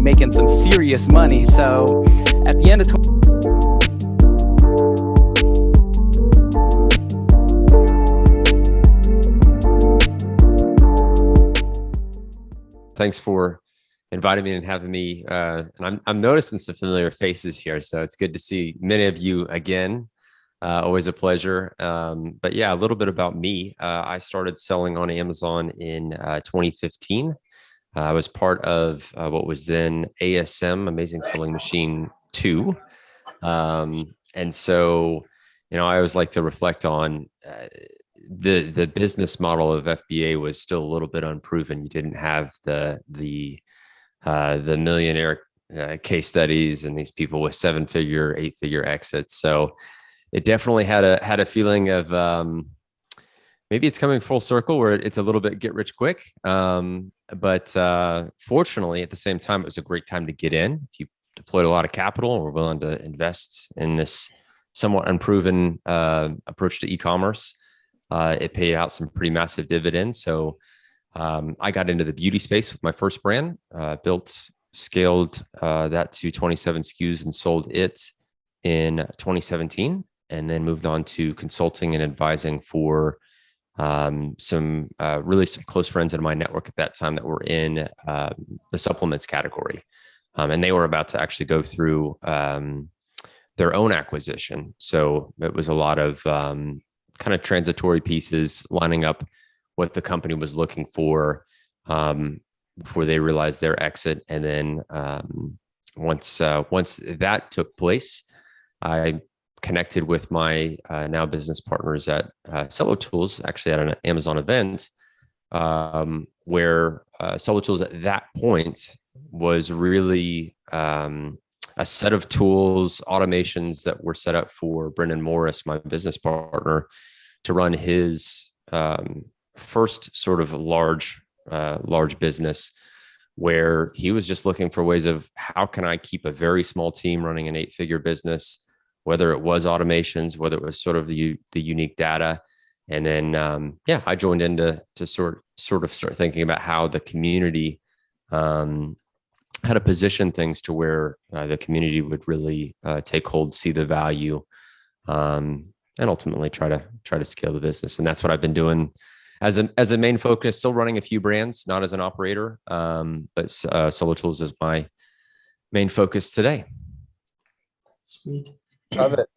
making some serious money. So at the end of Thanks for inviting me and having me. And I'm noticing some familiar faces here, so it's good to see many of you again. Always a pleasure. But yeah, a little bit about me. I started selling on Amazon in 2015. I was part of what was then ASM, Amazing Selling Machine 2. And so, I always like to reflect on the business model of FBA was still a little bit unproven. You didn't have the millionaire case studies and these people with 7-figure, 8-figure exits. So it definitely had a feeling of maybe it's coming full circle where it's a little bit get rich quick. But fortunately, at the same time, it was a great time to get in. If you deployed a lot of capital and were willing to invest in this somewhat unproven approach to e-commerce, it paid out some pretty massive dividends. So I got into the beauty space with my first brand, scaled that to 27 SKUs and sold it in 2017, and then moved on to consulting and advising for some close friends in my network at that time that were in the supplements category. And they were about to actually go through their own acquisition. So it was a lot of kind of transitory pieces lining up what the company was looking for before they realized their exit. And then once that took place, I connected with my now business partners at Solo Tools, actually at an Amazon event, where Solo Tools at that point was really a set of tools, automations that were set up for Brendan Morris, my business partner, to run his first sort of large business, where he was just looking for ways of how can I keep a very small team running an 8-figure business, whether it was automations, whether it was sort of the unique data. And then, I joined in to sort of start thinking about how the community, how to position things to where the community would really take hold, see the value, and ultimately try to scale the business. And that's what I've been doing as a main focus. Still running a few brands, not as an operator, but Solo Tools is my main focus today. Sweet. Love it.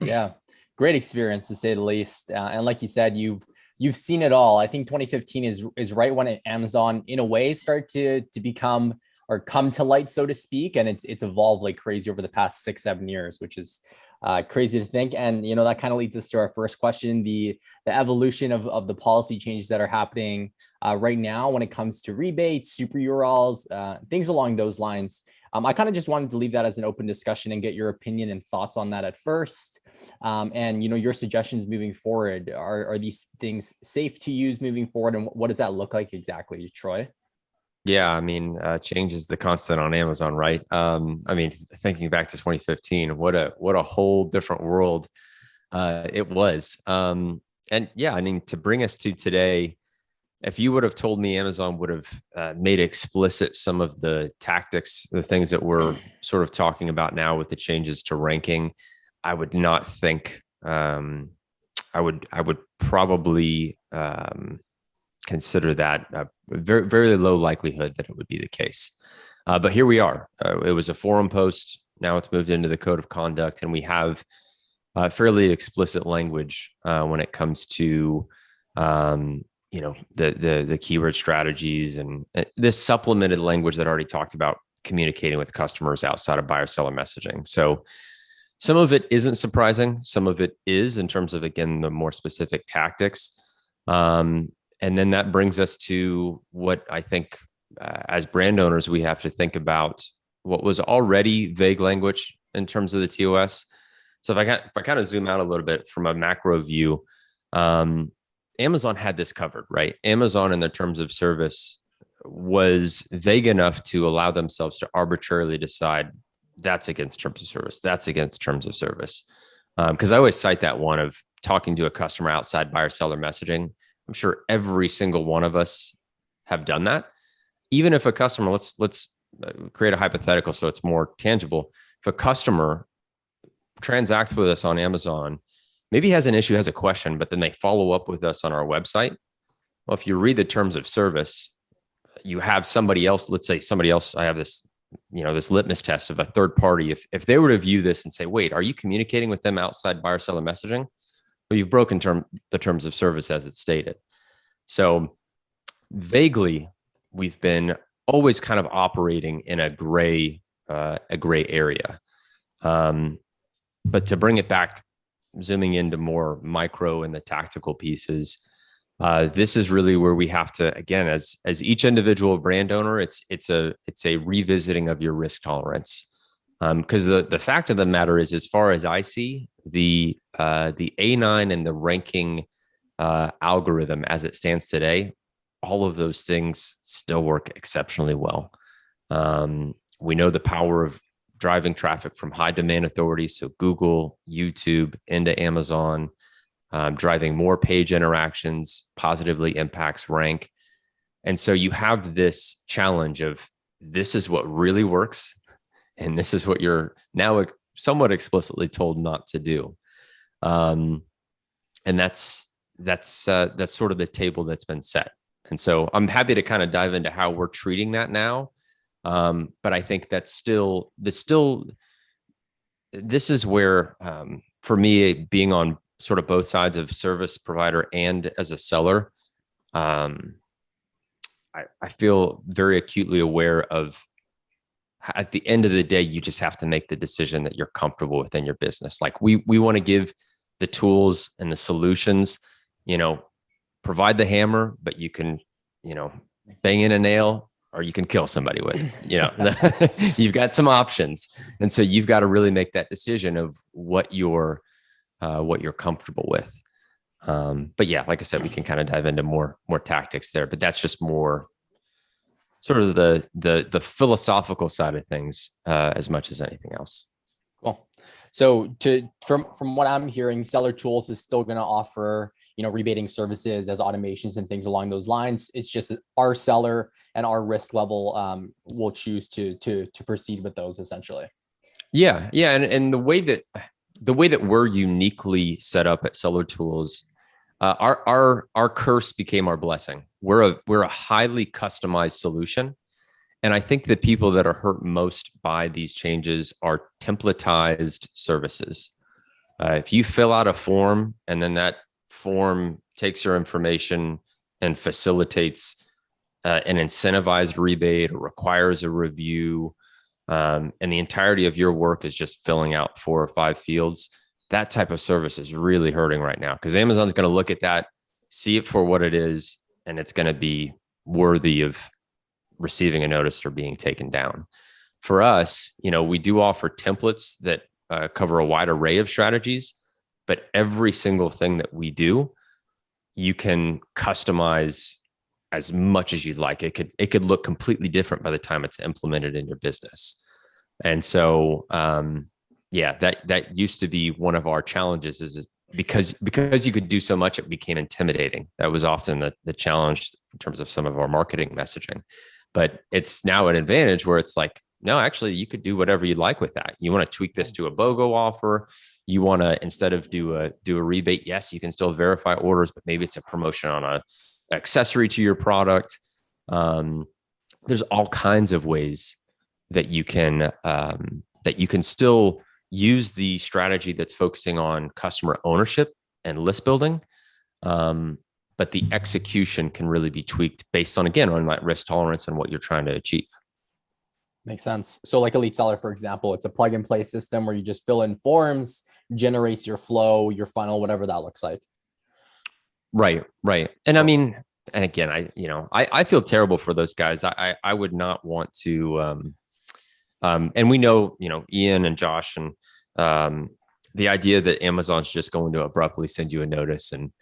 Yeah, great experience to say the least. And like you said, you've seen it all. I think 2015 is right when Amazon, in a way, started to become or come to light, so to speak, and it's evolved like crazy over the past 6-7 years, which is crazy to think. And that kind of leads us to our first question: the evolution of the policy changes that are happening right now when it comes to rebates, super URLs, things along those lines. I kind of just wanted to leave that as an open discussion and get your opinion and thoughts on that at first. And your suggestions moving forward. Are these things safe to use moving forward, and what does that look like exactly, Troy? Yeah, I mean, change is the constant on Amazon, right? I mean, thinking back to 2015, what a whole different world it was. And yeah, I mean, to bring us to today, if you would have told me Amazon would have made explicit some of the tactics, the things that we're sort of talking about now with the changes to ranking, I would not think I would probably consider that a very, very low likelihood that it would be the case. But here we are. It was a forum post. Now it's moved into the code of conduct, and we have fairly explicit language when it comes to the keyword strategies and this supplemented language that I already talked about communicating with customers outside of buyer-seller messaging. So some of it isn't surprising. Some of it is, in terms of, again, the more specific tactics. And then that brings us to what I think as brand owners, we have to think about what was already vague language in terms of the TOS. So if I kind of zoom out a little bit from a macro view, Amazon had this covered, right? Amazon, in their terms of service, was vague enough to allow themselves to arbitrarily decide that's against terms of service, that's against terms of service. Because I always cite that one of talking to a customer outside buyer-seller messaging. I'm sure every single one of us have done that. Even if a customer, let's create a hypothetical so it's more tangible. If a customer transacts with us on Amazon, maybe has an issue, has a question, but then they follow up with us on our website. Well, if you read the terms of service, you have somebody else, let's say somebody else, I have this, this litmus test of a third party. If they were to view this and say, wait, are you communicating with them outside buyer seller messaging? Well, you've broken the terms of service as it's stated. So vaguely, we've been always kind of operating in a gray area. But to bring it back, zooming into more micro and the tactical pieces, this is really where we have to, again, as each individual brand owner, it's a revisiting of your risk tolerance. Because the fact of the matter is, as far as I see, the A9 and the ranking algorithm as it stands today, all of those things still work exceptionally well. We know the power of driving traffic from high demand authorities, so Google, YouTube, into Amazon, driving more page interactions positively impacts rank. And so you have this challenge of, this is what really works, and this is what you're now somewhat explicitly told not to do. And that's sort of the table that's been set. And so I'm happy to kind of dive into how we're treating that now. But I think that's this is where, for me, being on sort of both sides of service provider and as a seller, I feel very acutely aware of, at the end of the day, you just have to make the decision that you're comfortable within your business. Like we want to give the tools and the solutions, provide the hammer, but you can, bang in a nail, or you can kill somebody with it. You've got some options. And so you've got to really make that decision of what you're comfortable with. But yeah, like I said, we can kind of dive into more tactics there, but that's just more sort of the philosophical side of things, as much as anything else. Cool. So from what I'm hearing, Seller Tools is still going to offer, rebating services as automations and things along those lines. It's just that our seller and our risk level will choose to proceed with those essentially. Yeah. And the way that we're uniquely set up at Seller Tools, our curse became our blessing. We're a highly customized solution. And I think the people that are hurt most by these changes are templatized services. If you fill out a form and then that form takes your information and facilitates an incentivized rebate or requires a review, and the entirety of your work is just filling out 4 or 5 fields, that type of service is really hurting right now, because Amazon's going to look at that, see it for what it is, and it's going to be worthy of receiving a notice or being taken down. For us, we do offer templates that cover a wide array of strategies, but every single thing that we do, you can customize as much as you'd like. It could look completely different by the time it's implemented in your business. And so, that used to be one of our challenges, is because you could do so much, it became intimidating. That was often the challenge in terms of some of our marketing messaging. But it's now an advantage where it's like, no, actually, you could do whatever you'd like with that. You want to tweak this to a BOGO offer. You want to, instead of do a rebate, yes, you can still verify orders, but maybe it's a promotion on a accessory to your product. There's all kinds of ways that you can still use the strategy that's focusing on customer ownership and list building. But the execution can really be tweaked based on that risk tolerance and what you're trying to achieve. Makes sense. So like Elite Seller, for example, it's a plug and play system where you just fill in forms, generates your flow, your funnel, whatever that looks like. Right. And I mean, and again, I feel terrible for those guys. I would not want to, and we know, Ian and Josh, and the idea that Amazon's just going to abruptly send you a notice and,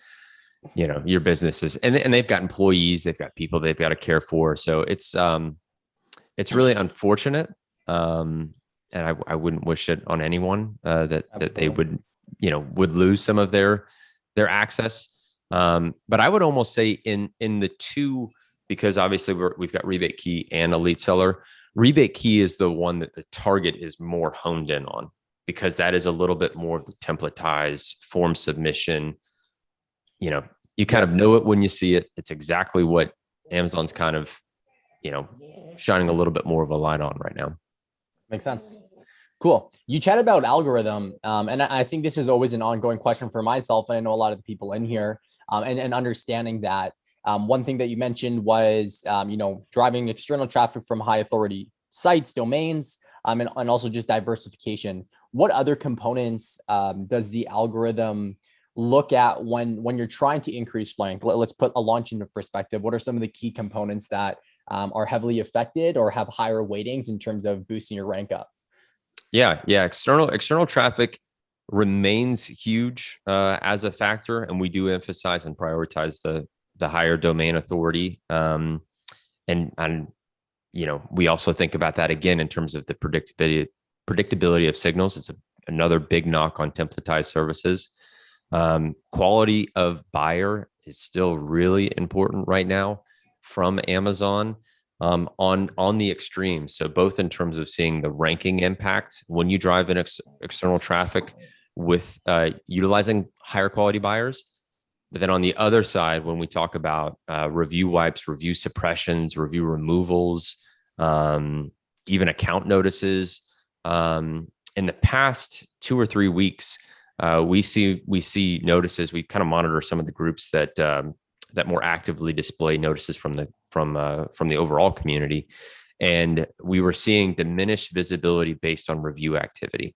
your business is, and they've got employees, they've got people they've got to care for. So it's really unfortunate. And I wouldn't wish it on anyone, that they would lose some of their access. But I would almost say in the two, because obviously we've got Rebate Key and Elite Seller, Rebate key is the one that the target is more honed in on, because that is a little bit more of the templatized form submission. You kind of know it when you see it. It's exactly what Amazon's kind of, shining a little bit more of a light on right now. Makes sense. Cool. You chat about algorithm, and I think this is always an ongoing question for myself, and I know a lot of the people in here, and understanding that. One thing that you mentioned was, driving external traffic from high authority sites, domains, and also just diversification. What other components does the algorithm look at when you're trying to increase rank? Let's put a launch into perspective. What are some of the key components that are heavily affected or have higher weightings in terms of boosting your rank up? Yeah. External traffic remains huge as a factor, and we do emphasize and prioritize the higher domain authority. And we also think about that again in terms of the predictability of signals. It's another big knock on templatized services. Quality of buyer is still really important right now from Amazon, on the extreme. So both in terms of seeing the ranking impact when you drive in external traffic with utilizing higher quality buyers. But then on the other side, when we talk about review wipes, review suppressions, review removals, even account notices, in the past 2 or 3 weeks, we see notices. We kind of monitor some of the groups that more actively display notices from the overall community, and we were seeing diminished visibility based on review activity.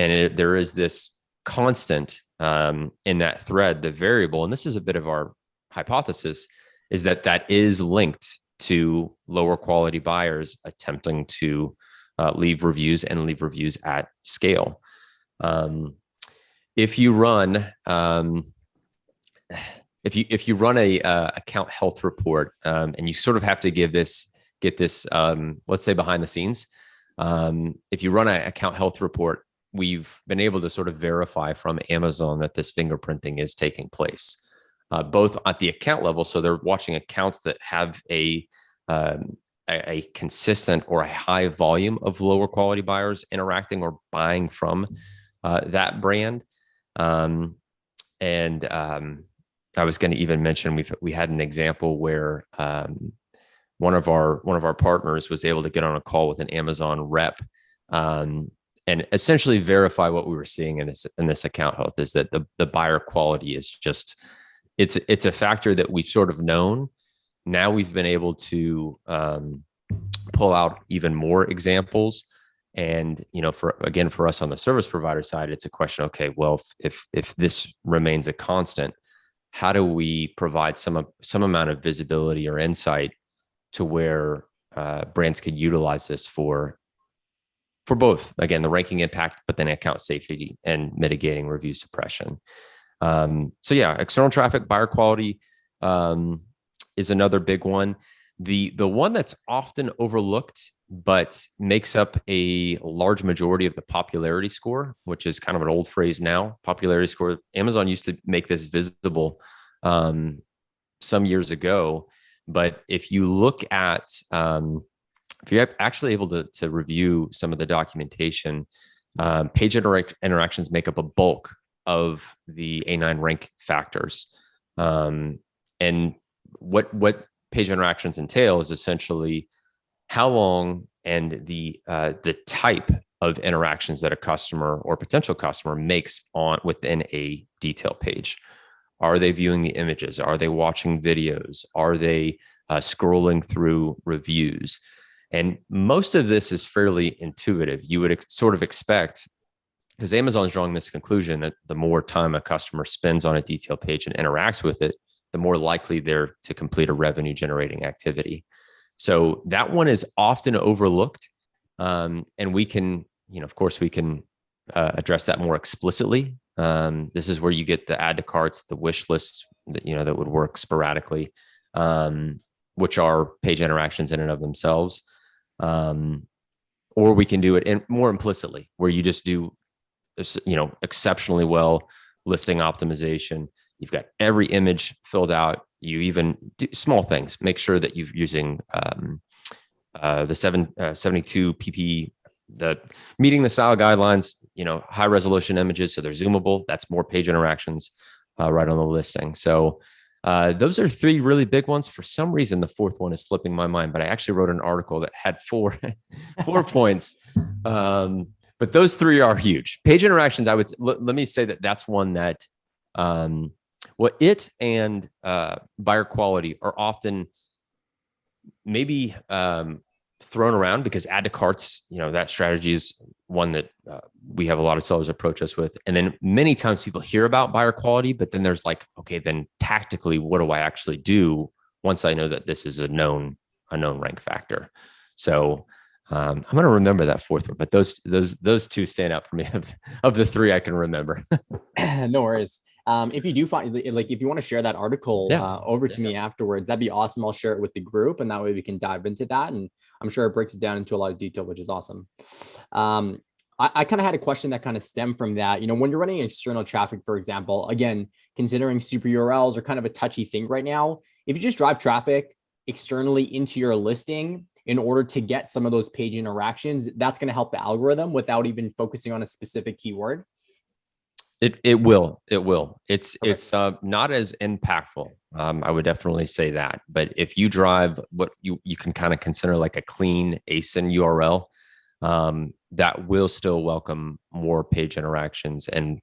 And there is this constant in that thread, the variable, and this is a bit of our hypothesis, is that is linked to lower quality buyers attempting to leave reviews and leave reviews at scale. If you run if you run a account health report, and you sort of have to get this let's say behind the scenes, if you run an account health report, we've been able to sort of verify from Amazon that this fingerprinting is taking place, both at the account level. So they're watching accounts that have a consistent or a high volume of lower quality buyers interacting or buying from that brand. I was going to even mention we had an example where one of our partners was able to get on a call with an Amazon rep, and essentially verify what we were seeing in this account health, is that the buyer quality is just it's a factor that we've sort of known. Now we've been able to pull out even more examples. And, for us on the service provider side, it's a question, okay, well, if this remains a constant, how do we provide some amount of visibility or insight to where brands could utilize this for both, again, the ranking impact, but then account safety and mitigating review suppression. External traffic, buyer quality is another big one. The one that's often overlooked but makes up a large majority of the popularity score, which is kind of an old phrase now. Popularity score. Amazon used to make this visible some years ago, but if you look at if you're actually able to review some of the documentation, page interactions make up a bulk of the A9 rank factors. And what page interactions entail is essentially how long and the type of interactions that a customer or potential customer makes within a detail page. Are they viewing the images? Are they watching videos? Are they scrolling through reviews? And most of this is fairly intuitive. You would sort of expect, because Amazon's drawing this conclusion, that the more time a customer spends on a detail page and interacts with it, the more likely they're to complete a revenue generating activity. So that one is often overlooked. And we can, of course, we can address that more explicitly. This is where you get the add to carts, the wish lists that would work sporadically, which are page interactions in and of themselves. Or we can do it more implicitly, where you just do, exceptionally well listing optimization. You've got every image filled out. You even do small things. Make sure that you're using the 72 pp, the meeting the style guidelines, high resolution images, so they're zoomable. That's more page interactions right on the listing. So those are three really big ones. For some reason, the fourth one is slipping my mind, but I actually wrote an article that had four points. But those three are huge. Page interactions, let me say that's one that, it and buyer quality are often maybe thrown around, because add to carts, that strategy is one that we have a lot of sellers approach us with. And then many times people hear about buyer quality, but then there's like, okay, then tactically, what do I actually do once I know that this is a known rank factor? So I'm going to remember that fourth one, but those two stand out for me of the three I can remember. No worries. If you do find, if you want to share that article over to me afterwards, that'd be awesome. I'll share it with the group, and that way we can dive into that. And I'm sure it breaks it down into a lot of detail, which is awesome. I kind of had a question that kind of stemmed from that. When you're running external traffic, for example, again, considering super URLs are kind of a touchy thing right now. If you just drive traffic externally into your listing in order to get some of those page interactions, that's going to help the algorithm without even focusing on a specific keyword. It will. It's not as impactful. I would definitely say that. But if you drive what you can kind of consider like a clean ASIN URL, that will still welcome more page interactions and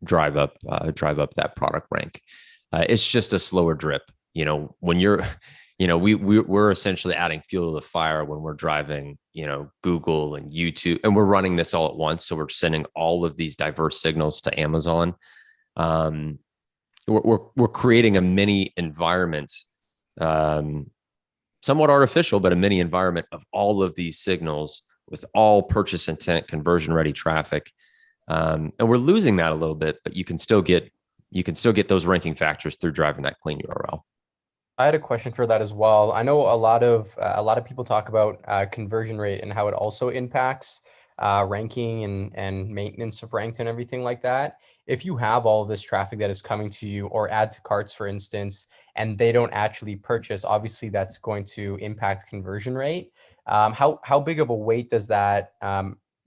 drive up that product rank. It's just a slower drip. When you're, we're essentially adding fuel to the fire when we're driving, Google and YouTube, and we're running this all at once. So we're sending all of these diverse signals to Amazon. We're creating a mini environment, somewhat artificial, but a mini environment of all of these signals with all purchase intent, conversion ready traffic. And we're losing that a little bit, but you can still get those ranking factors through driving that clean URL. I had a question for that as well. I know a lot of people talk about conversion rate and how it also impacts ranking and maintenance of ranked and everything like that. If you have all of this traffic that is coming to you, or add to carts, for instance, and they don't actually purchase, obviously that's going to impact conversion rate. How big of a weight does that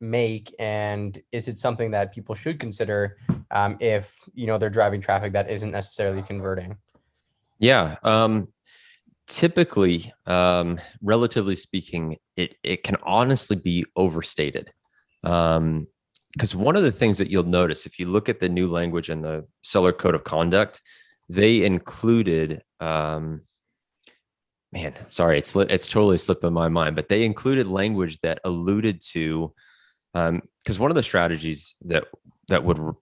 make, and is it something that people should consider if they're driving traffic that isn't necessarily converting? Yeah. Typically, relatively speaking, it can honestly be overstated. Because one of the things that you'll notice, if you look at the new language in the seller code of conduct, they included, it's totally slipped in my mind, but they included language that alluded to, because one of the strategies that would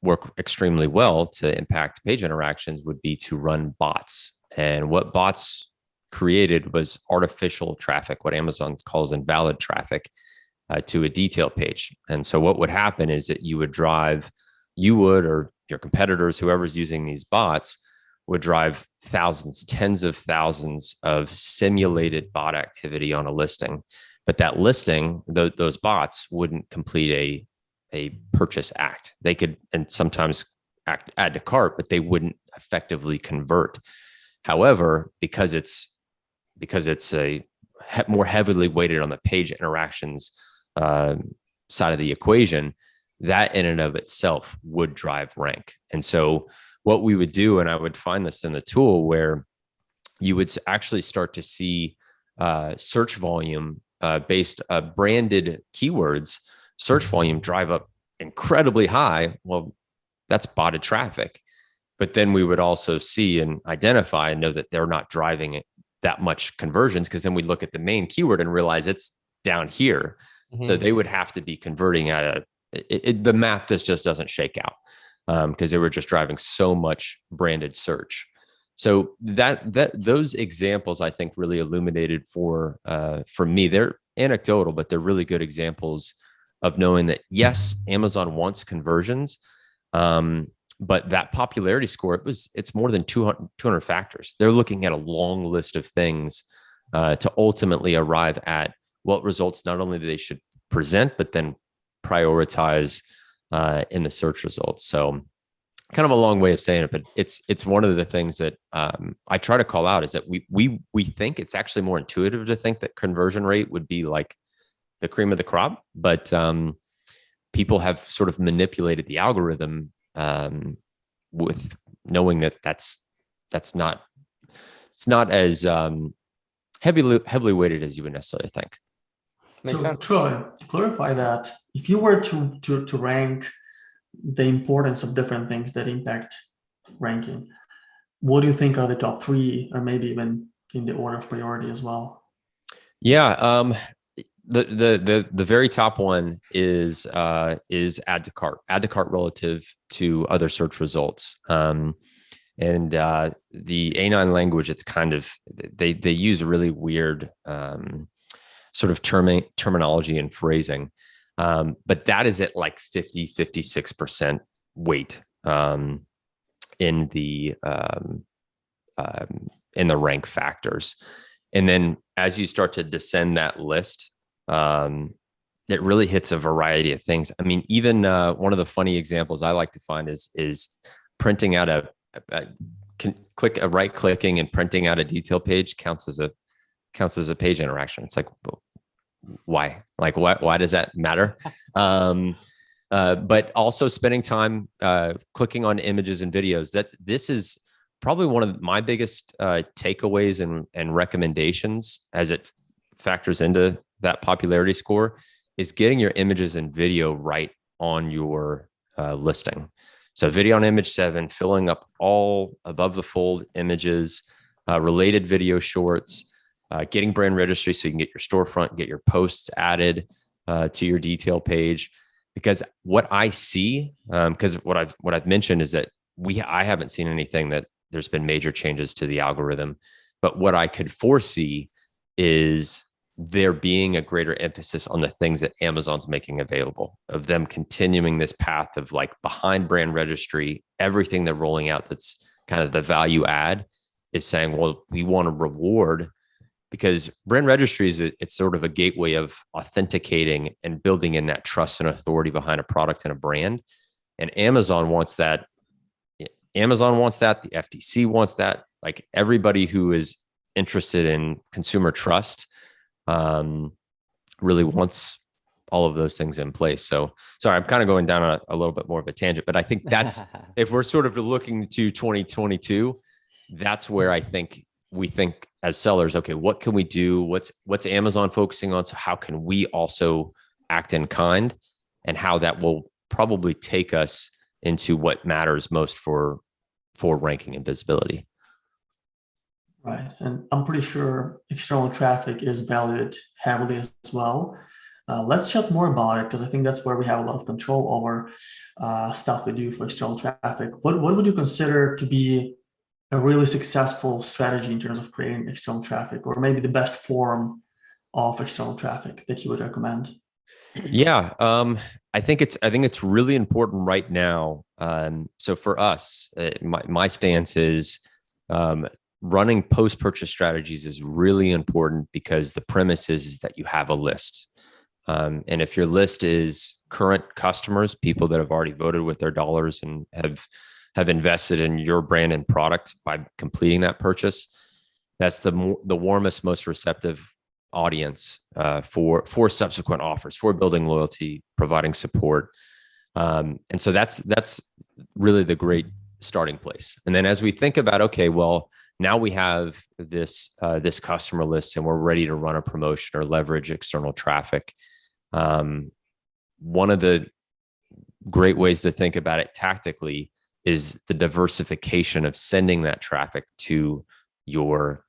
work extremely well to impact page interactions would be to run bots. And what bots created was artificial traffic, what Amazon calls invalid traffic, to a detail page. And so what would happen is that you would, or your competitors, whoever's using these bots, would drive thousands, tens of thousands of simulated bot activity on a listing. But that listing, those bots wouldn't complete a purchase act. They could, and sometimes add to cart, but they wouldn't effectively convert. However, because it's a more heavily weighted on the page interactions side of the equation, that in and of itself would drive rank. And so what we would do, and I would find this in the tool, where you would actually start to see search volume based branded keywords, search volume drive up incredibly high. Well, that's botted traffic. But then we would also see and identify and know that they're not driving it that much conversions, because then we look at the main keyword and realize it's down here. Mm-hmm. So they would have to be converting at the math just doesn't shake out, because they were just driving so much branded search. So those examples, I think, really illuminated for me. They're anecdotal, but they're really good examples of knowing that, yes, Amazon wants conversions, but that popularity score, it's more than 200 factors. They're looking at a long list of things to ultimately arrive at what results not only they should present, but then prioritize in the search results. So kind of a long way of saying it, but it's one of the things that I try to call out is that we think it's actually more intuitive to think that conversion rate would be like the cream of the crop, but people have sort of manipulated the algorithm with knowing that that's not, it's not as heavily weighted as you would necessarily think. Makes So sense. Troy, to clarify that, if you were to rank the importance of different things that impact ranking, what do you think are the top three, or maybe even in the order of priority as well? Yeah, the very top one is add to cart relative to other search results. And the A9 language, it's kind of, they use a really weird sort of terminology and phrasing. But that is at like 56% weight in the rank factors. And then as you start to descend that list, it really hits a variety of things. I mean, even one of the funny examples I like to find is printing out a right clicking and printing out a detail page counts as a page interaction. It's like, why? Like, why does that matter? But also spending time clicking on images and videos. This is probably one of my biggest takeaways and recommendations as it factors into that popularity score, is getting your images and video right on your listing. So video on image 7, filling up all above the fold images, related video shorts, getting brand registry so you can get your storefront, get your posts added to your detail page. Because what I see, because what I've mentioned is that I haven't seen anything that there's been major changes to the algorithm, but what I could foresee is there being a greater emphasis on the things that Amazon's making available, of them continuing this path of like behind brand registry, everything they're rolling out that's kind of the value add is saying, well, we want to reward, because brand registry it's sort of a gateway of authenticating and building in that trust and authority behind a product and a brand. And Amazon wants that. Amazon wants that. The FTC wants that. Like everybody who is interested in consumer trust really wants all of those things in place. So sorry, I'm kind of going down a little bit more of a tangent, but I think that's, if we're sort of looking to 2022, that's where I think we think as sellers, okay, what can we do? What's Amazon focusing on? So how can we also act in kind, and how that will probably take us into what matters most for ranking and visibility. Right, and I'm pretty sure external traffic is valued heavily as well. Let's chat more about it, because I think that's where we have a lot of control over stuff we do for external traffic. What would you consider to be a really successful strategy in terms of creating external traffic, or maybe the best form of external traffic that you would recommend? Yeah, I think it's really important right now. So for us, my stance is running post-purchase strategies is really important, because the premise is that you have a list. And if your list is current customers, people that have already voted with their dollars and have invested in your brand and product by completing that purchase, that's the warmest, most receptive audience for subsequent offers, for building loyalty, providing support. And so that's really the great starting place. And then as we think about, okay, well, now we have this customer list and we're ready to run a promotion or leverage external traffic. One of the great ways to think about it tactically is the diversification of sending that traffic to your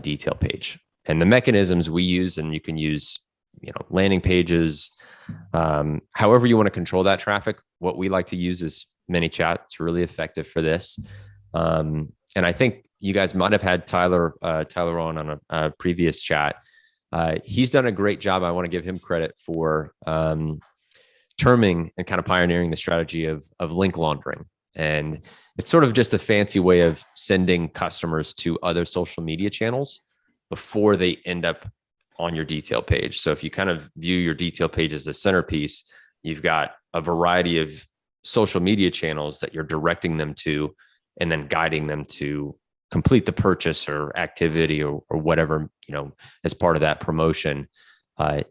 detail page. And the mechanisms we use, and you can use, landing pages, however you want to control that traffic. What we like to use is ManyChat. It's really effective for this. And I think you guys might have had Tyler on a previous chat. He's done a great job. I want to give him credit for terming and kind of pioneering the strategy of link laundering. And it's sort of just a fancy way of sending customers to other social media channels before they end up on your detail page. So if you kind of view your detail page as the centerpiece, you've got a variety of social media channels that you're directing them to, and then guiding them to complete the purchase or activity or whatever, as part of that promotion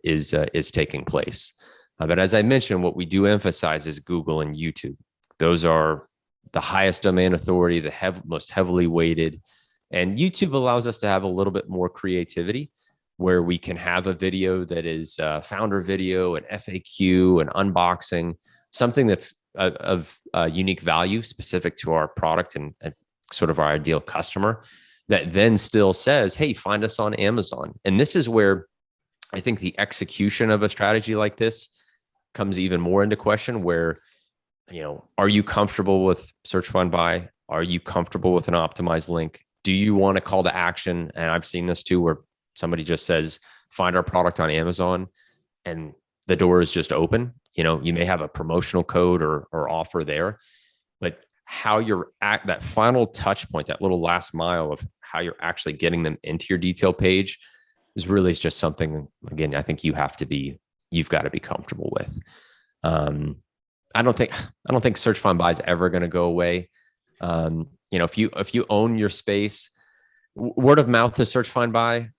is taking place. But as I mentioned, what we do emphasize is Google and YouTube. Those are the highest domain authority, the most heavily weighted. And YouTube allows us to have a little bit more creativity, where we can have a video that is a founder video, an FAQ, an unboxing, something that's of unique value specific to our product and sort of our ideal customer, that then still says, hey, find us on Amazon. And this is where I think the execution of a strategy like this comes even more into question, where, are you comfortable with search, find, buy? Are you comfortable with an optimized link? Do you want a call to action? And I've seen this too, where somebody just says, find our product on Amazon, and the door is just open. You may have a promotional code or offer there, but how you're at that final touch point, that little last mile of how you're actually getting them into your detail page, is really just something, again, I think you've got to be comfortable with. I don't think search, find, buy is ever going to go away. If you own your space, word of mouth is search, find, buy.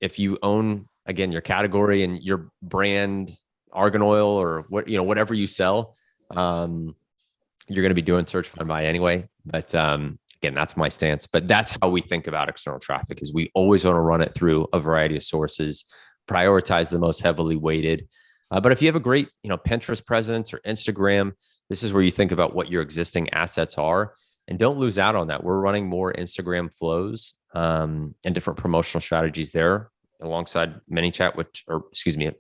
If you own, again, your category and your brand, argan oil or whatever you sell, you're going to be doing search, find, buy anyway. But again, that's my stance. But that's how we think about external traffic, is we always want to run it through a variety of sources, prioritize the most heavily weighted. But if you have a great, Pinterest presence or Instagram, this is where you think about what your existing assets are, and don't lose out on that. We're running more Instagram flows and different promotional strategies there alongside ManyChat,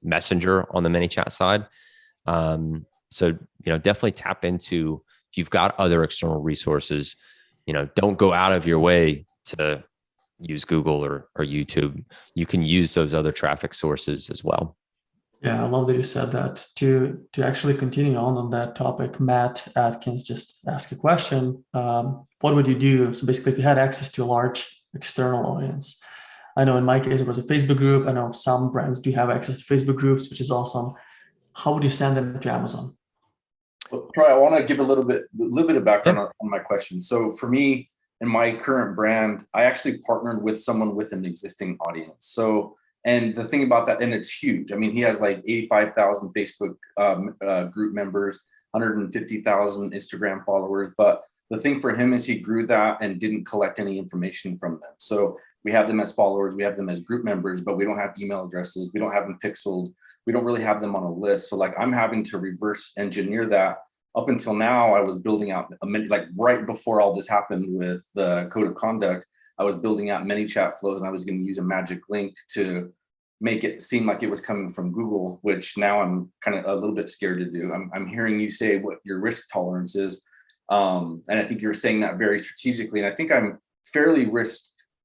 Messenger on the ManyChat side. So, definitely tap into, if you've got other external resources, don't go out of your way to use Google or YouTube. You can use those other traffic sources as well. Yeah, I love that you said that. To actually continue on that topic, Matt Atkins just asked a question. What would you do? So basically, if you had access to a large external audience, I know in my case, it was a Facebook group. I know some brands do have access to Facebook groups, which is awesome. How would you send them to Amazon? Well, Troy, I want to give a little bit of background on my question. So for me, in my current brand, I actually partnered with someone with an existing audience. So, and the thing about that, and it's huge. I mean, he has like 85,000 Facebook group members, 150,000 Instagram followers. But the thing for him is he grew that and didn't collect any information from them. So we have them as followers, we have them as group members, but we don't have email addresses. We don't have them pixeled. We don't really have them on a list. So like I'm having to reverse engineer that. Up until now, I was building out right before all this happened with the code of conduct, I was building out ManyChat flows, and I was going to use a magic link to make it seem like it was coming from Google, which now I'm kind of a little bit scared to do. I'm hearing you say what your risk tolerance is. And I think you're saying that very strategically. And I think I'm fairly risk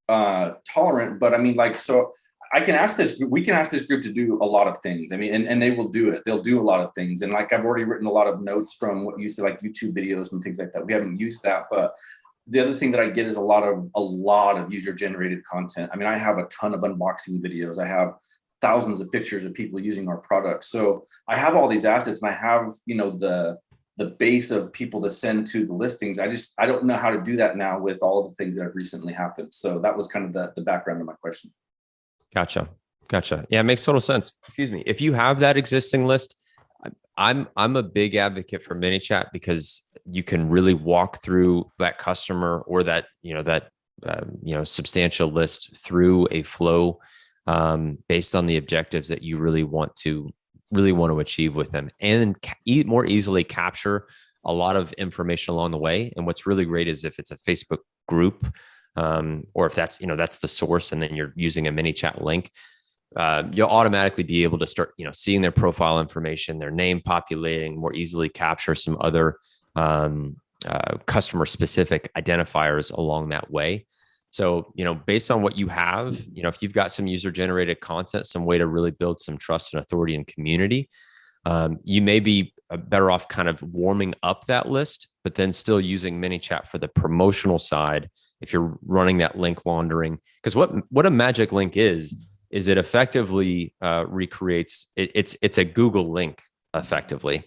tolerant, but I mean, so I can ask this group, we can ask this group to do a lot of things. I mean, and they will do it. They'll do a lot of things. And I've already written a lot of notes from what you said, like YouTube videos and things like that. We haven't used that, but the other thing that I get is a lot of user generated content. I mean, I have a ton of unboxing videos. I have thousands of pictures of people using our products. So I have all these assets, and I have, the base of people to send to the listings. I don't know how to do that now with all of the things that have recently happened. So that was kind of the background of my question. Gotcha. Yeah, it makes total sense. Excuse me. If you have that existing list, I'm a big advocate for ManyChat, because you can really walk through that customer or that substantial list through a flow based on the objectives that you really want to achieve with them, and more easily capture a lot of information along the way. And what's really great is if it's a Facebook group, or if that's the source, and then you're using a ManyChat link, you'll automatically be able to start, seeing their profile information, their name populating, more easily capture some other customer specific identifiers along that way. So, based on what you have, if you've got some user generated content, some way to really build some trust and authority and community, you may be better off kind of warming up that list, but then still using ManyChat for the promotional side if you're running that link laundering. Because what a magic link is it effectively recreates, it's a Google link effectively,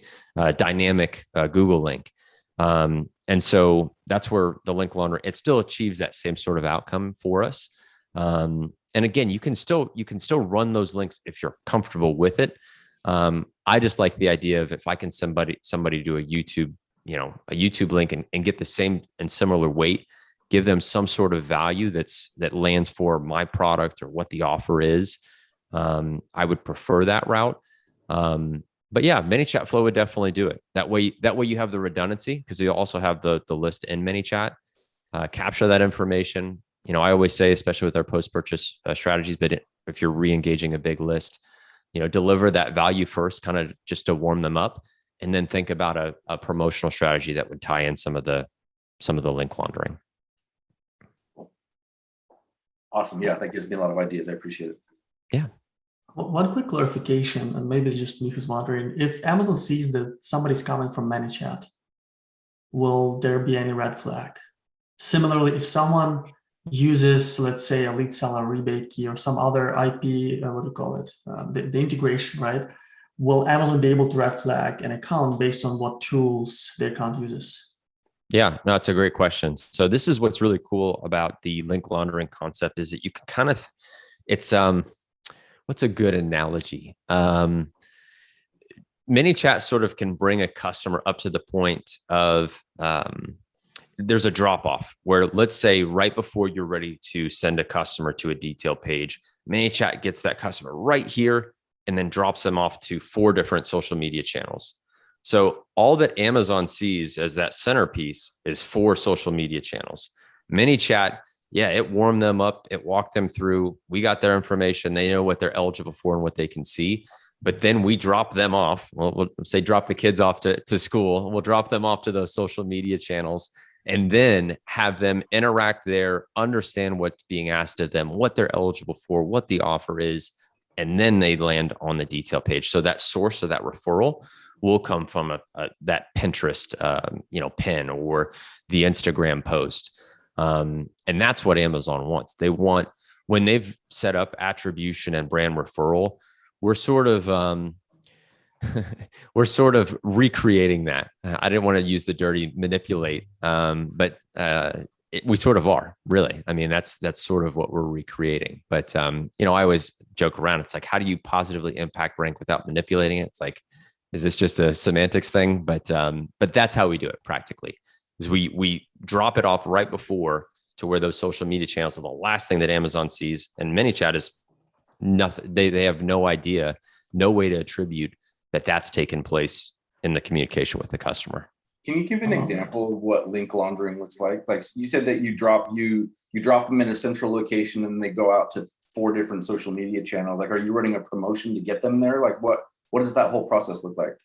dynamic Google link. And so that's where the link laundering, it still achieves that same sort of outcome for us. And again, you can still run those links if you're comfortable with it. I just like the idea of if I can somebody do a YouTube link and get the same and similar weight, give them some sort of value that lands for my product or what the offer is. I would prefer that route. But yeah, ManyChat Flow would definitely do it. That way you have the redundancy because you also have the list in ManyChat. Capture that information. I always say, especially with our post-purchase strategies, but if you're re-engaging a big list, deliver that value first, kind of just to warm them up, and then think about a promotional strategy that would tie in some of the link laundering. Awesome. Yeah, that gives me a lot of ideas. I appreciate it. Yeah. One quick clarification, and maybe it's just me who's wondering, if Amazon sees that somebody's coming from ManyChat, will there be any red flag? Similarly, if someone uses, let's say, a lead seller rebate key or some other IP, what do you call it, the integration, right? Will Amazon be able to red flag an account based on what tools the account uses? Yeah, no, it's a great question. So this is what's really cool about the link laundering concept is that you can kind of, it's what's a good analogy? ManyChat sort of can bring a customer up to the point of there's a drop off where, let's say, right before you're ready to send a customer to a detail page, ManyChat gets that customer right here and then drops them off to 4 different social media channels. So all that Amazon sees as that centerpiece is 4 social media channels. ManyChat, yeah, it warmed them up. It walked them through. We got their information. They know what they're eligible for and what they can see. But then we drop them off. We'll say drop the kids off to school. We'll drop them off to those social media channels and then have them interact there, understand what's being asked of them, what they're eligible for, what the offer is, and then they land on the detail page. So that source of that referral will come from that Pinterest, pin or the Instagram post. And that's what Amazon wants. They want, when they've set up attribution and brand referral, we're sort of recreating that. I didn't want to use the dirty manipulate, but we sort of are, really. I mean, that's sort of what we're recreating. But I always joke around. It's like, how do you positively impact rank without manipulating it? It's like, is this just a semantics thing? But that's how we do it practically. Is we drop it off right before to where those social media channels are the last thing that Amazon sees, and ManyChat is nothing. They have no idea, no way to attribute that that's taken place in the communication with the customer. Can you give an example of what link laundering looks like? Like you said that you drop them in a central location and they go out to 4 different social media channels. Like, are you running a promotion to get them there? Like what does that whole process look like?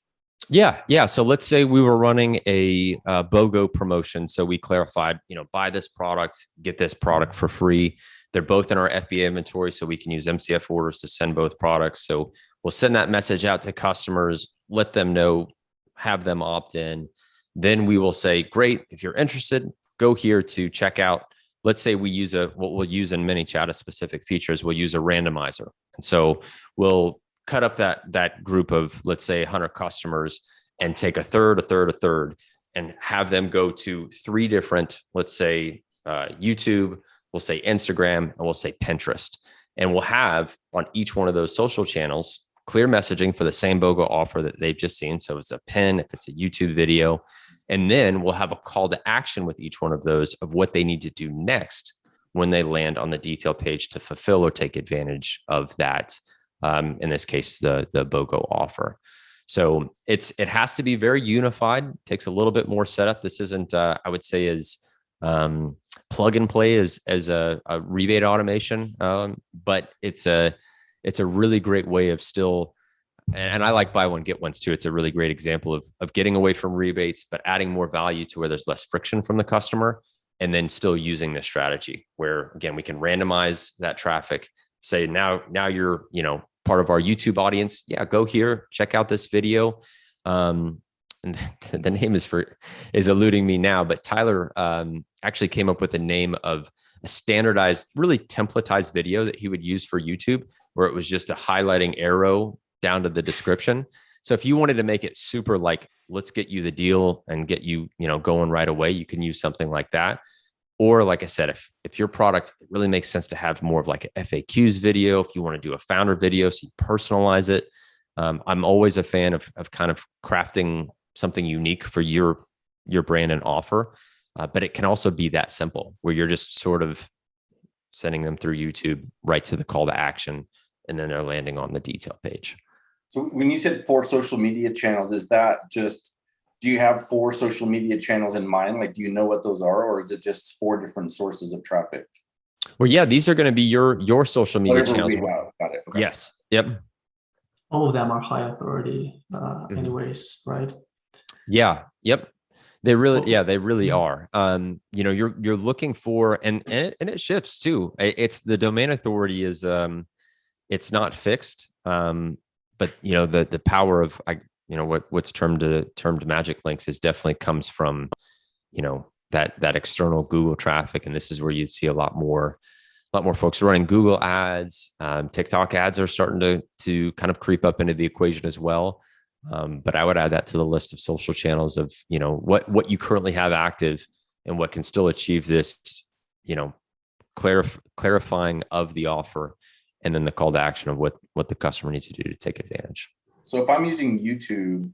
Yeah. So let's say we were running a BOGO promotion. So we clarified, buy this product, get this product for free. They're both in our FBA inventory, so we can use MCF orders to send both products. So we'll send that message out to customers, let them know, have them opt in. Then we will say, great, if you're interested, go here to check out. Let's say we use what we'll use in ManyChat, a specific features, we'll use a randomizer. And so we'll cut up that group of, let's say, 100 customers and take a third, and have them go to 3 different, let's say, YouTube, we'll say Instagram, and we'll say Pinterest. And we'll have on each one of those social channels clear messaging for the same BOGO offer that they've just seen. So it's a pin, if it's a YouTube video, and then we'll have a call to action with each one of those of what they need to do next when they land on the detail page to fulfill or take advantage of that. In this case, the BOGO offer. So it has to be very unified. Takes a little bit more setup. This isn't, I would say, as plug and play as a rebate automation, but it's a really great way of still, and I like buy one get ones too. It's a really great example of getting away from rebates, but adding more value to where there's less friction from the customer, and then still using this strategy where, again, we can randomize that traffic. Say now you're part of our YouTube audience. Yeah, go here, check out this video. And the name is eluding me now, but Tyler actually came up with the name of a standardized, really templatized video that he would use for YouTube, where it was just a highlighting arrow down to the description. So if you wanted to make it super like, let's get you the deal and get you, going right away, you can use something like that. Or like I said, if your product really makes sense to have more of like a FAQs video, if you want to do a founder video, so you personalize it. I'm always a fan of kind of crafting something unique for your brand and offer. But it can also be that simple where you're just sort of sending them through YouTube right to the call to action, and then they're landing on the detail page. So when you said 4 social media channels, is that just, do you have 4 social media channels in mind? Like, do you know what those are, or is it just 4 different sources of traffic? Well, yeah, these are going to be your social media Whatever channels. we have. Got it. Okay. Yes. Yep. All of them are high authority anyways, right? Yeah. Yep. They really, Well, they really are. You're looking for, and it shifts too. It's the domain authority is, it's not fixed. But the power of, what's termed magic links is definitely comes from, that external Google traffic. And this is where you'd see a lot more folks running Google ads. TikTok ads are starting to kind of creep up into the equation as well. But I would add that to the list of social channels of, what you currently have active and what can still achieve this, clarifying of the offer, and then the call to action of what the customer needs to do to take advantage. So if I'm using YouTube,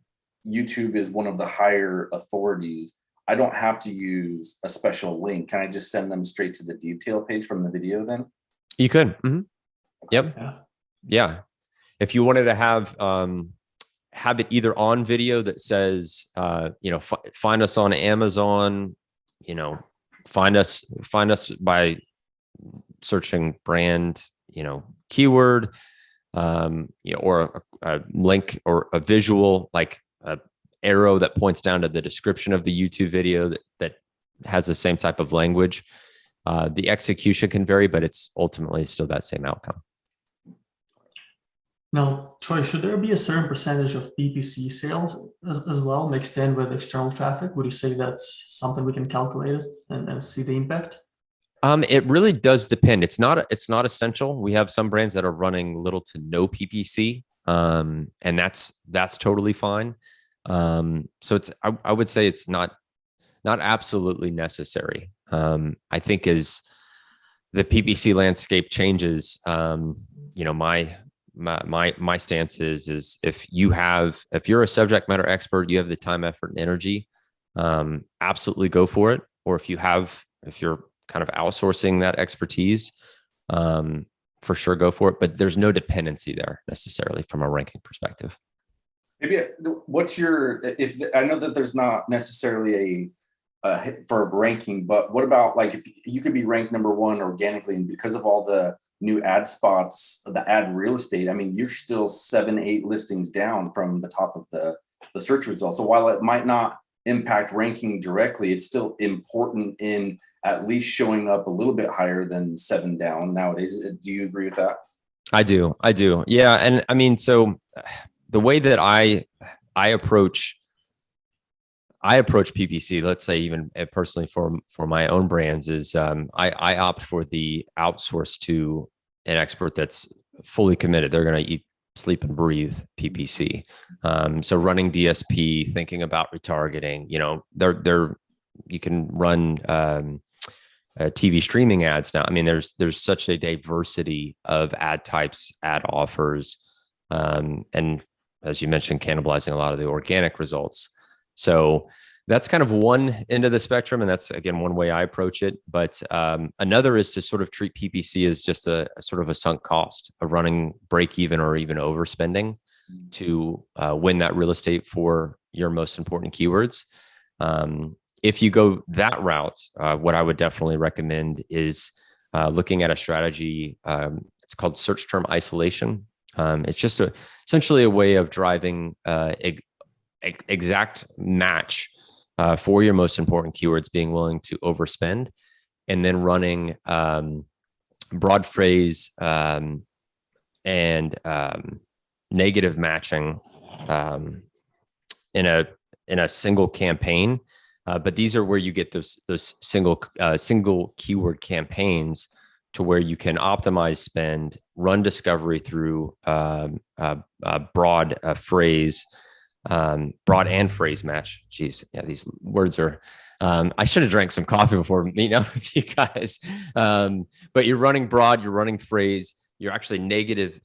YouTube is one of the higher authorities. I don't have to use a special link. Can I just send them straight to the detail page from the video then? You could. Mm-hmm. Yep. Yeah. If you wanted to have it either on video that says, find us on Amazon, find us by searching brand, keyword, or a link or a visual, like a arrow that points down to the description of the YouTube video that has the same type of language. The execution can vary, but it's ultimately still that same outcome. Now, Troy, should there be a certain percentage of PPC sales as well mixed in with external traffic? Would you say that's something we can calculate and see the impact? It really does depend. It's not essential. We have some brands that are running little to no PPC, and that's totally fine. So I would say it's not absolutely necessary. I think as the PPC landscape changes, my stance is if you're a subject matter expert, you have the time, effort, and energy, absolutely go for it. Or if you're kind of outsourcing that expertise, for sure, go for it. But there's no dependency there necessarily from a ranking perspective. Maybe what's if I know that there's not necessarily a hit for ranking, but what about like if you could be ranked number 1 organically, and because of all the new ad spots, the ad real estate, I mean, you're still 7-8 listings down from the top of the search results. So while it might not impact ranking directly, it's still important in at least showing up a little bit higher than 7 down nowadays. Do you agree with that? I do. Yeah. And I mean, so the way that I approach PPC, let's say even personally for my own brands, is I opt for the outsource to an expert that's fully committed. They're going to eat, sleep, and breathe PPC. So running DSP, thinking about retargeting, you can run TV streaming ads now. I mean, there's such a diversity of ad types, ad offers, and as you mentioned, cannibalizing a lot of the organic results. So that's kind of one end of the spectrum, and that's again one way I approach it. But another is to sort of treat PPC as just a sort of a sunk cost of running break even or even overspending to win that real estate for your most important keywords. If you go that route, what I would definitely recommend is looking at a strategy. It's called search term isolation. It's just essentially a way of driving exact match for your most important keywords, being willing to overspend, and then running broad phrase and negative matching in a single campaign. But these are where you get those single keyword campaigns to where you can optimize spend, run discovery through broad phrase, broad and phrase match. Geez, yeah, these words are. I should have drank some coffee before meeting up with you guys. But you're running broad, you're running phrase, you're actually negative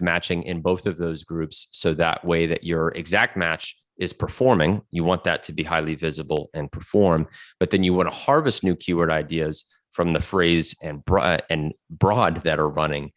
matching in both of those groups. So that way that your exact match is performing, you want that to be highly visible and perform, but then you want to harvest new keyword ideas from the phrase and broad that are running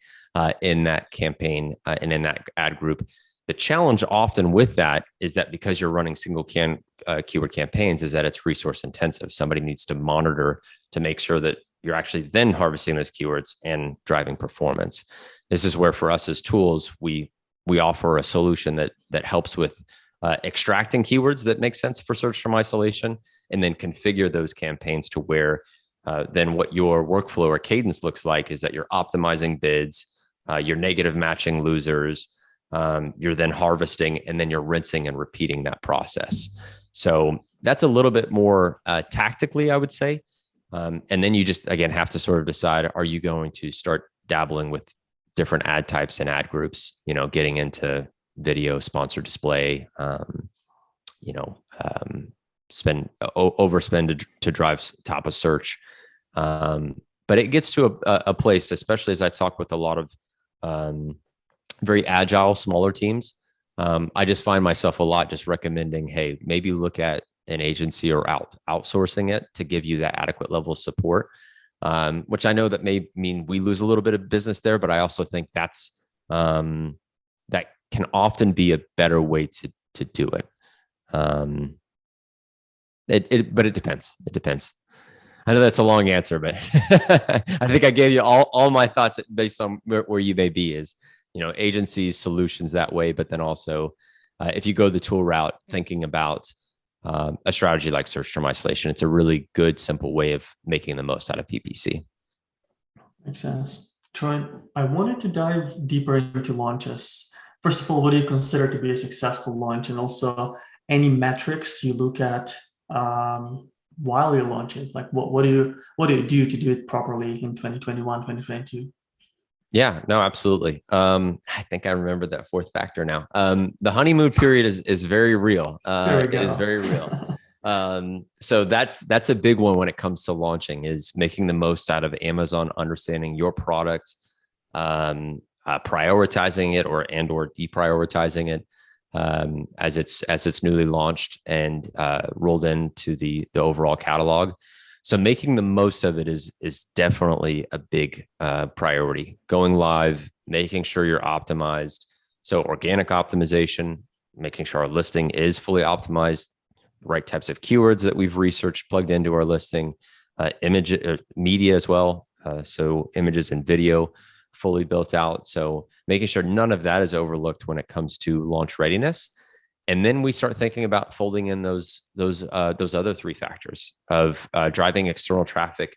in that campaign and in that ad group. The challenge often with that is that because you're running single keyword campaigns is that it's resource intensive. Somebody needs to monitor to make sure that you're actually then harvesting those keywords and driving performance. This is where for us as tools, we offer a solution that helps with extracting keywords that make sense for search term isolation, and then configure those campaigns to where then what your workflow or cadence looks like is that you're optimizing bids, you're negative matching losers, you're then harvesting, and then you're rinsing and repeating that process. So that's a little bit more tactically, I would say. And then you just, again, have to sort of decide, are you going to start dabbling with different ad types and ad groups, getting into video, sponsored display, overspend to drive top of search. But it gets to a place, especially as I talk with a lot of very agile, smaller teams. I just find myself a lot just recommending, hey, maybe look at an agency or outsourcing it to give you that adequate level of support, which I know that may mean we lose a little bit of business there, but I also think that's that can often be a better way to do it. But it depends. It depends. I know that's a long answer, but I think I gave you all my thoughts based on where you may be is, agencies, solutions that way, but then also if you go the tool route, thinking about a strategy like search term isolation, it's a really good, simple way of making the most out of PPC. Makes sense. Troy, I wanted to dive deeper into launches. First of all, what do you consider to be a successful launch? And also any metrics you look at while you're launching? Like what do you do to do it properly in 2021, 2022? Yeah, no, absolutely. I think I remember that fourth factor now. The honeymoon period is very real. It is very real. So that's a big one when it comes to launching, is making the most out of Amazon, understanding your product, prioritizing it or deprioritizing it as it's newly launched and rolled into the overall catalog. So making the most of it is definitely a big priority. Going live, making sure you're optimized. So organic optimization, making sure our listing is fully optimized, the right types of keywords that we've researched plugged into our listing, media as well. So images and video fully built out. So making sure none of that is overlooked when it comes to launch readiness. And then we start thinking about folding in those other three factors of driving external traffic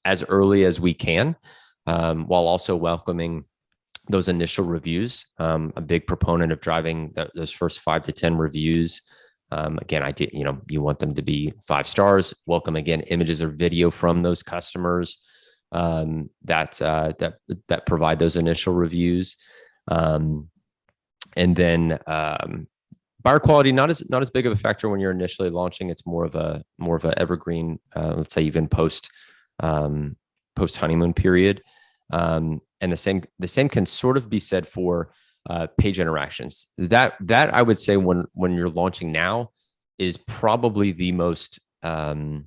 as early as we can, while also welcoming those initial reviews. A big proponent of driving those first 5 to 10 reviews. Again, you want them to be 5 stars. Welcome again images or video from those customers that provide those initial reviews, and then buyer quality not as big of a factor when you're initially launching. It's more of a evergreen. Let's say even post honeymoon period, and the same can sort of be said for page interactions. That I would say when you're launching now is probably the most nuanced,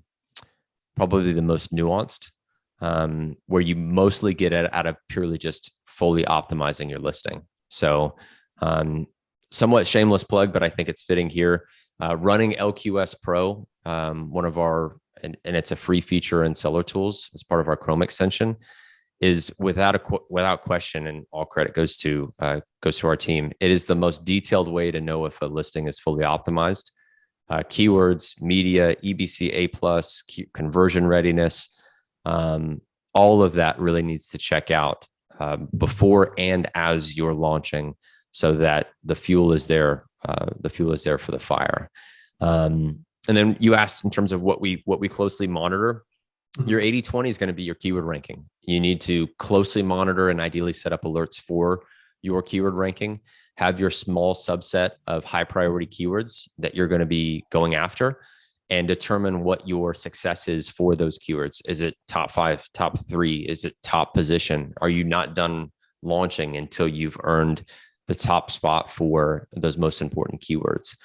where you mostly get it out of purely just fully optimizing your listing. So somewhat shameless plug, but I think it's fitting here. Running LQS Pro, one of our, and it's a free feature in Seller Tools as part of our Chrome extension, is without question, and all credit goes to our team. It is the most detailed way to know if a listing is fully optimized. Keywords, media, EBC A+, conversion readiness, all of that really needs to check out before and as you're launching, so that the fuel is there. The fuel is there for the fire. And then you asked in terms of what we closely monitor. Your 80/20 is going to be your keyword ranking. You need to closely monitor and ideally set up alerts for your keyword ranking. Have your small subset of high priority keywords that you're going to be going after, and determine what your success is for those keywords. Is it top 5, top 3? Is it top position? Are you not done launching until you've earned the top spot for those most important keywords?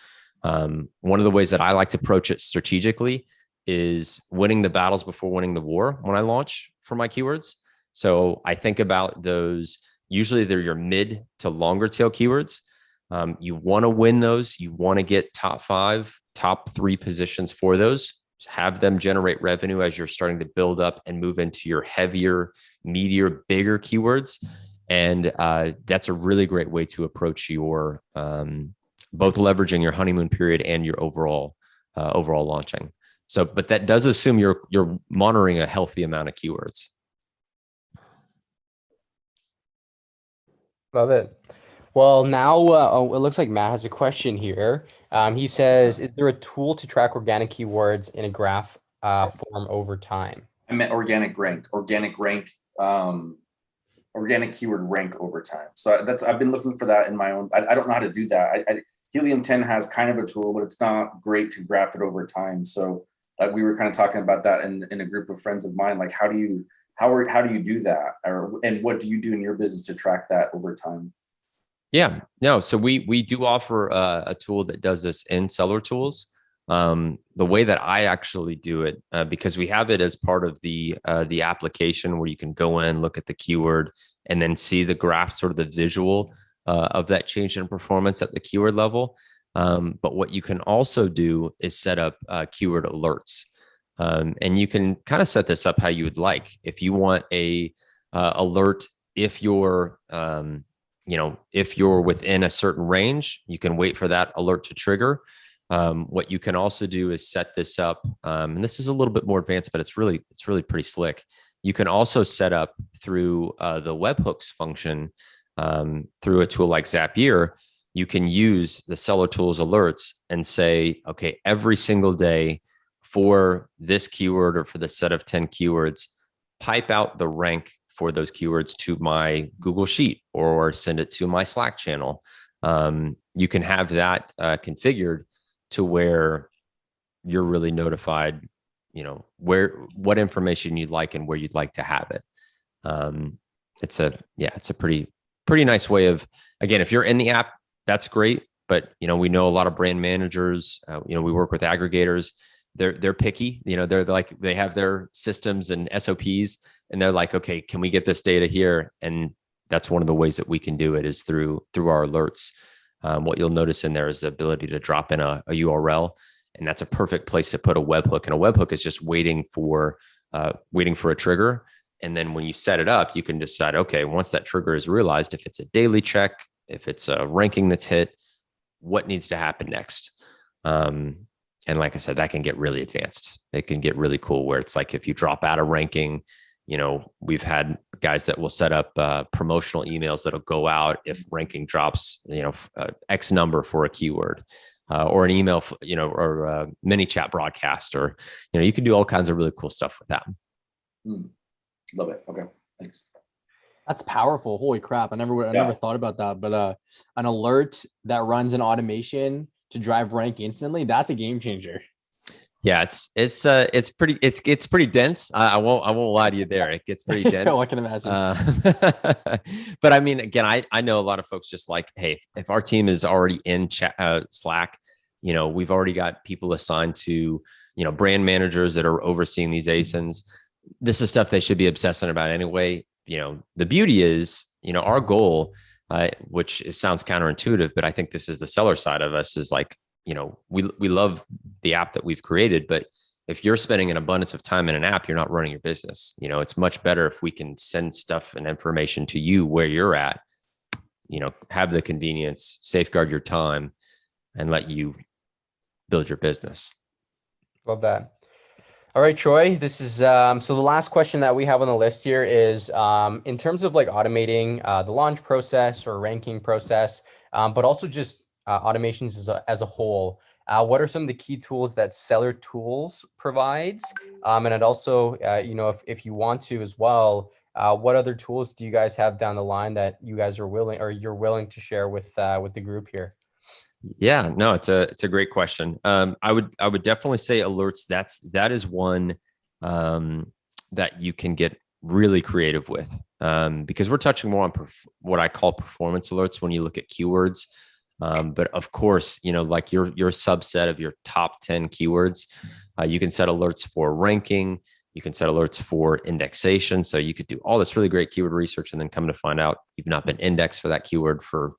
One of the ways that I like to approach it strategically is winning the battles before winning the war when I launch for my keywords. So I think about those, usually they're your mid to longer tail keywords. You want to win those. You want to get top 5, top 3 positions for those, have them generate revenue as you're starting to build up and move into your heavier, meatier, bigger keywords. And that's a really great way to approach your both leveraging your honeymoon period and your overall launching. So, but that does assume you're monitoring a healthy amount of keywords. Love it. Well, now it looks like Matt has a question here. He says, is there a tool to track organic keywords in a graph form over time? I meant organic keyword rank over time. So I've been looking for that in my own. I don't know how to do that. Helium 10 has kind of a tool, but it's not great to graph it over time. So we were kind of talking about that in a group of friends of mine. Like, how do you do that, and what do you do in your business to track that over time? Yeah, no. So we do offer a tool that does this in Seller Tools. The way that I actually do it, because we have it as part of the application where you can go in, look at the keyword, and then see the graph, sort of the visual of that change in performance at the keyword level. But what you can also do is set up keyword alerts. And you can kind of set this up how you would like. If you want a alert, if you're if you're within a certain range, you can wait for that alert to trigger. What you can also do is set this up, and this is a little bit more advanced, but it's really pretty slick. You can also set up through the webhooks function through a tool like Zapier. You can use the Seller Tools alerts and say, okay, every single day for this keyword or for the set of 10 keywords, pipe out the rank for those keywords to my Google Sheet or send it to my Slack channel. You can have that configured to where you're really notified, what information you'd like and where you'd like to have it. It's a pretty nice way of, again, if you're in the app, that's great. But, we know a lot of brand managers, we work with aggregators. They're picky, they're like, they have their systems and SOPs, and they're like, okay, can we get this data here? And that's one of the ways that we can do it is through our alerts. What you'll notice in there is the ability to drop in a URL, and that's a perfect place to put a webhook. And a webhook is just waiting for a trigger. And then when you set it up, you can decide, okay, once that trigger is realized, if it's a daily check, if it's a ranking that's hit, what needs to happen next? And like I said, that can get really advanced. It can get really cool where it's like, if you drop out of ranking, we've had guys that will set up promotional emails that'll go out if ranking drops, X number for a keyword, or an email, or a mini chat broadcast, or, you can do all kinds of really cool stuff with that. Love it. Okay. Thanks. That's powerful. Holy crap. I never thought about that, but an alert that runs an automation to drive rank instantly, that's a game changer. Yeah, it's pretty dense. I won't lie to you there. It gets pretty dense. I can imagine. But I mean, again, I know a lot of folks just like, hey, if our team is already in Slack, we've already got people assigned to, brand managers that are overseeing these ASINs. This is stuff they should be obsessing about anyway. The beauty is, our goal, which sounds counterintuitive, but I think this is the seller side of us, is like, we love the app that we've created, but if you're spending an abundance of time in an app, you're not running your business. It's much better if we can send stuff and information to you where you're at, have the convenience, safeguard your time, and let you build your business. Love that. All right, Troy, this is, so the last question that we have on the list here is, in terms of like automating the launch process or ranking process, but also just automations as a whole, What are some of the key tools that Seller Tools provides? And it also, if you want to as well, what other tools do you guys have down the line that you guys are willing, or you're willing to share with the group here? Yeah, no, it's a great question. I would definitely say alerts. That is one that you can get really creative with, because we're touching more on what I call performance alerts when you look at keywords. But of course, like your subset of your top 10 keywords, you can set alerts for ranking. You can set alerts for indexation. So you could do all this really great keyword research and then come to find out you've not been indexed for that keyword for,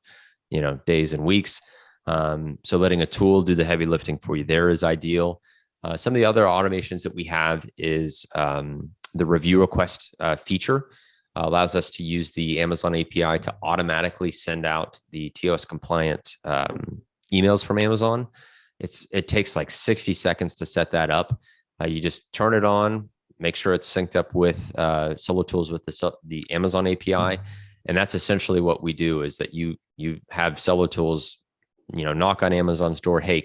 days and weeks. So letting a tool do the heavy lifting for you there is ideal. Some of the other automations that we have is the review request feature allows us to use the Amazon API to automatically send out the TOS compliant emails from Amazon. It takes like 60 seconds to set that up. You just turn it on, make sure it's synced up with Seller Tools with the Amazon API. And that's essentially what we do, is that you have Seller Tools, knock on Amazon's door. Hey,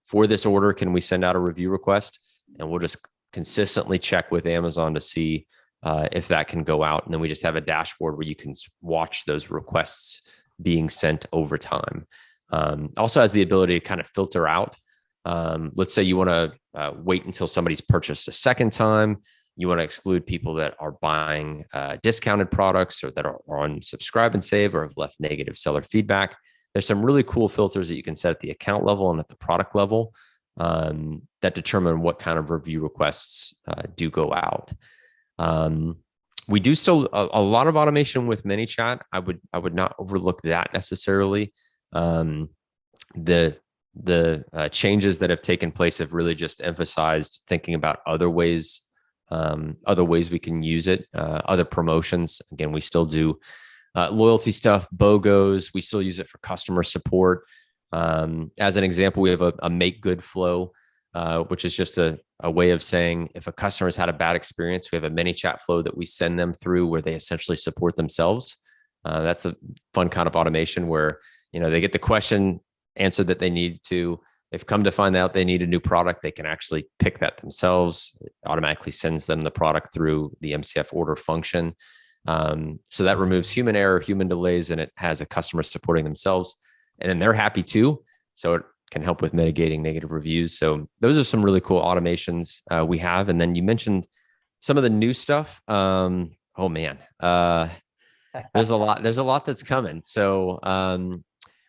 for this order, can we send out a review request? And we'll just consistently check with Amazon to see if that can go out. And then we just have a dashboard where you can watch those requests being sent over time. Also has the ability to kind of filter out. Let's say you want to wait until somebody's purchased a second time. You want to exclude people that are buying discounted products or that are on subscribe and save or have left negative seller feedback. There's some really cool filters that you can set at the account level and at the product level that determine what kind of review requests do go out. We do still a lot of automation with ManyChat. I would not overlook that necessarily. The changes that have taken place have really just emphasized thinking about other ways we can use it, other promotions. Again, we still do loyalty stuff, BOGOs. We still use it for customer support. As an example, we have a make good flow, which is just a way of saying if a customer's had a bad experience, we have a ManyChat flow that we send them through where they essentially support themselves. That's a fun kind of automation where, they get the question answered that they need to. If come to find out they need a new product, they can actually pick that themselves. It automatically sends them the product through the MCF order function. So that removes human error, human delays, and it has a customer supporting themselves. And then they're happy too. So it can help with mitigating negative reviews. So those are some really cool automations we have. And then you mentioned some of the new stuff. Oh man, there's a lot that's coming. So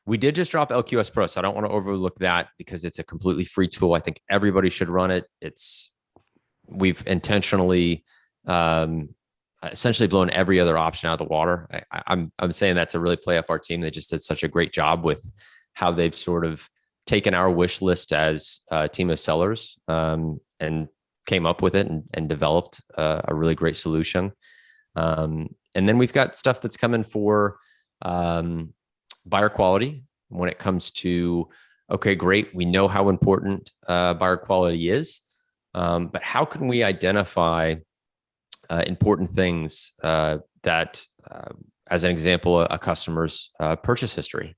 we did just drop LQS Pro. So I don't want to overlook that because it's a completely free tool. I think everybody should run it. We've intentionally essentially blown every other option out of the water. I'm saying that to really play up our team. They just did such a great job with how they've sort of taken our wish list as a team of sellers and came up with it and developed a really great solution. And then we've got stuff that's coming for buyer quality when it comes to, okay, great. We know how important buyer quality is, but how can we identify important things that, as an example, a customer's purchase history.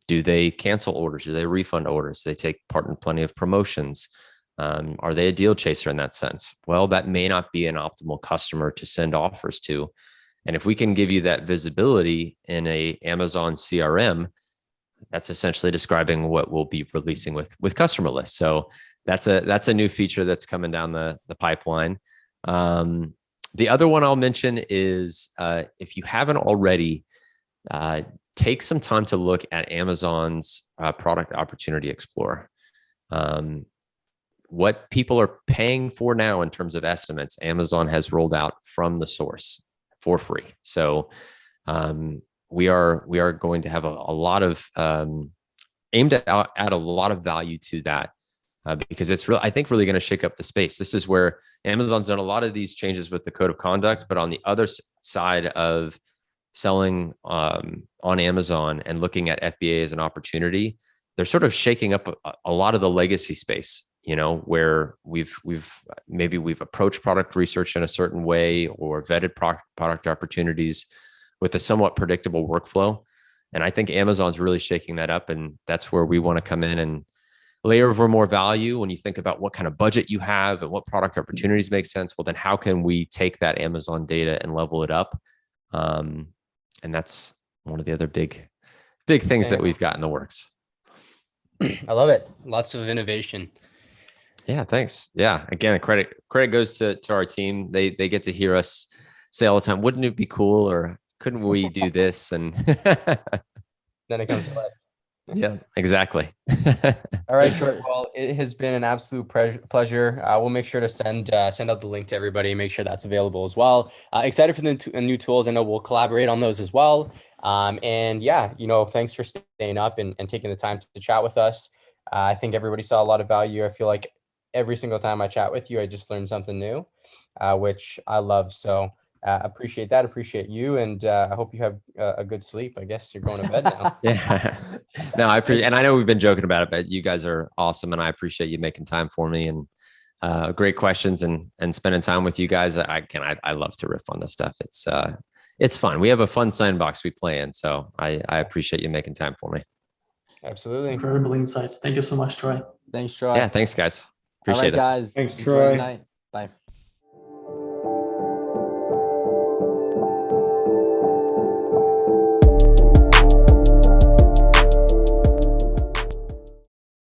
Do they cancel orders? Do they refund orders? Do they take part in plenty of promotions? Are they a deal chaser in that sense? Well, that may not be an optimal customer to send offers to. And if we can give you that visibility in a Amazon CRM, that's essentially describing what we'll be releasing with customer lists. So that's a new feature that's coming down the pipeline. The other one I'll mention is if you haven't already, take some time to look at Amazon's Product Opportunity Explorer. What people are paying for now in terms of estimates, Amazon has rolled out from the source for free. So we are going to have a lot of aimed at add a lot of value to that. Because it's I think really going to shake up the space. This is where Amazon's done a lot of these changes with the code of conduct, but on the other side of selling on Amazon and looking at FBA as an opportunity, they're sort of shaking up a lot of the legacy space, where we've approached product research in a certain way or vetted product opportunities with a somewhat predictable workflow. And I think Amazon's really shaking that up, and that's where we want to come in and layer of more value, when you think about what kind of budget you have and what product opportunities make sense, well, then how can we take that Amazon data and level it up? And that's one of the other big things that we've got in the works. I love it. Lots of innovation. Yeah, thanks. Yeah, again, credit goes to our team. They get to hear us say all the time, wouldn't it be cool, or couldn't we do this? And Then it comes to life. yeah, exactly. All right, Troy. Well, it has been an absolute pleasure. We'll make sure to send out the link to everybody. Make sure that's available as well. Excited for the new tools. I know we'll collaborate on those as well. And yeah, thanks for staying up and taking the time to chat with us. I think everybody saw a lot of value. I feel like every single time I chat with you, I just learned something new, which I love. So appreciate that. Appreciate you. And I hope you have a good sleep. I guess you're going to bed now. Yeah. No, I appreciate, and I know we've been joking about it, but you guys are awesome. And I appreciate you making time for me, and great questions, and spending time with you guys. I love to riff on this stuff. It's fun. We have a fun sandbox we play in. So I appreciate you making time for me. Absolutely. Incredible insights. Thank you so much, Troy. Thanks, Troy. Yeah. Thanks, guys. All Appreciate right, it. guys. Thanks, Enjoy Troy. the night. Bye.